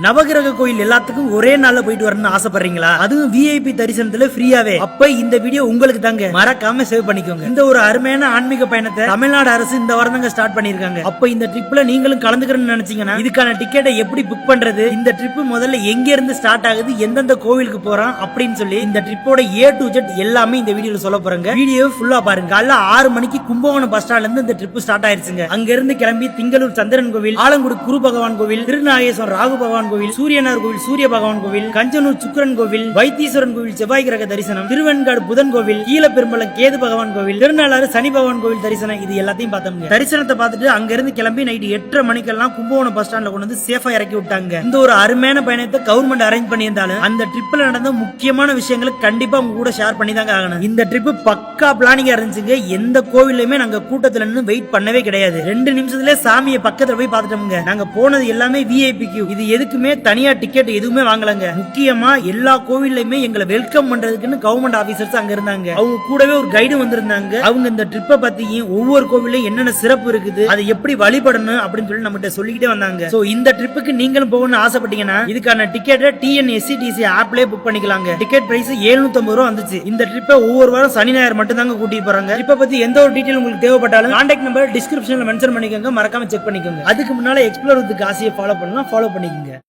நவகிரக கோயில் எல்லாத்துக்கும் ஒரே நாள்ல போயிட்டு வரணும்னு ஆசைப்படுறீங்களா? அதுவும் விஐபி தரிசனத்துல ஃப்ரீயாவே. அப்ப இந்த வீடியோ உங்களுக்கு தாங்க. மறக்காம சேவ் பண்ணிக்கோங்க. இந்த ஒரு அருமையான ஆன்மீக பயணத்தை தமிழ்நாடு அரசு இந்த வாரம் தாங்க ஸ்டார்ட் பண்ணிருக்காங்க. அப்ப இந்த ட்ரிப்ல நீங்களும் கலந்துக்கிறேன்னு நினைச்சீங்கன்னா இதுக்கான டிக்கெட்டை எப்படி புக் பண்றது, இந்த ட்ரிப் முதல்ல எங்க இருந்து ஸ்டார்ட் ஆகுது, எந்தெந்த கோவிலுக்கு போறோம் அப்படின்னு சொல்லி இந்த ட்ரிப்போட A to Z எல்லாமே இந்த வீடியோல சொல்ல போறேங்க. வீடியோ ஃபுல்லா பாருங்க. காலைல 6 மணிக்கு கும்பகோணம் பஸ் ஸ்டாண்ட்ல இருந்து இந்த ட்ரிப் ஸ்டார்ட் ஆயிருச்சுங்க. அங்க இருந்து கிளம்பி திங்களூர் சந்திரன் கோவில், ஆலங்குடி குரு பகவான் கோவில், திருநாகேஸ்வரம் ராகு பகவான் கோவில், சூரியனார் கோவில் சூரிய பகவான் கோவில், கஞ்சனூர் சுக்கிரன் கோவில், வைத்தீஸ்வரன் கோவில் செவ்வாய் கிரக தரிசனம், திருவெண்காடு புதன் கோவில், கீழப்பெரும்பலம் கேது பகவான் கோவில், திருநாளாறு சனி பகவான் கோவில் தரிசனம், இது எல்லாத்தையும் பார்த்தோம். தரிசனத்தை பார்த்துட்டு அங்க இருந்து கிளம்பி நைட்டு 8:30 மணிக்கெல்லாம் கும்பகோணம் பஸ் ஸ்டாண்ட்ல கொண்டு வந்து சேஃபா இறக்கி விட்டாங்க. இந்த ஒரு அருமையான பயணத்தை கவர்மெண்ட் அரேஞ்ச் பண்ணியிருந்தாலும் அந்த ட்ரிப்ல நடந்த முக்கியமான விஷயங்களை கண்டிப்பா உங்க கூட ஷேர் பண்ணி தாங்க ஆகணும். இந்த ட்ரிப் பக்கா பிளானிங்கா இருந்துச்சுங்க. எந்த கோவிலையுமே நாங்க கூட்டத்துல நின்று வெயிட் பண்ணவே கிடையாது. 2 நிமிஷத்துல சாமியை பக்கத்துல போய் பார்த்துட்டோம்ங்க. நாங்க போனது எல்லாமே விஐபி கியூ. இது எதுக்குமே தனியா டிக்கெட் எதுவுமே வாங்கலங்க. முக்கியமா எல்லா கோவில்லையுமே எங்களை வெல்கம் பண்றதுக்குன்னு கவர்மெண்ட் ஆபீசர்ஸ் அங்க இருந்தாங்க. அவங்க கூடவே ஒரு கைடு வந்திருந்தாங்க. அவங்க இந்த ட்ரிப்பை பத்தியும் ஒவ்வொரு கோவிலையும் என்னென்ன சிறப்பு இருக்குது, அதை எப்படி வழிபடணும் அப்படின்னு சொல்லி நம்மகிட்ட சொல்லிக்கிட்டே வந்தாங்க. சோ இந்த ட்ரிப்புக்கு நீங்களும் போகணும்னு ஆசைப்பட்டீங்கன்னா இதுக்கான டிக்கெட்டை TNSCTC ஆப்லயே புக் பண்ணிக்கலாங்க. டிக்கெட் பிரைஸ் 750 ரூபா வந்துச்சு. இந்த ட்ரிப்பை ஒவ்வொரு வாரம் சனி ஞாயிறு மட்டும் தாங்க கூட்டிட்டு போறாங்க. ட்ரிப்பை பத்தி எந்த ஒரு டீடைல் உங்களுக்கு தேவைப்பட்டாலும் கான்டாக்ட் நம்பர் டிஸ்கிரிப்ஷன்ல மென்ஷன் பண்ணிக்கோங்க. மறக்காம செக் பண்ணிக்கோங்க. அதுக்கு முன்னால எக்ஸ்ப்ளோர் வித் காசியை ஃபாலோ பண்ணிக்கோங்க.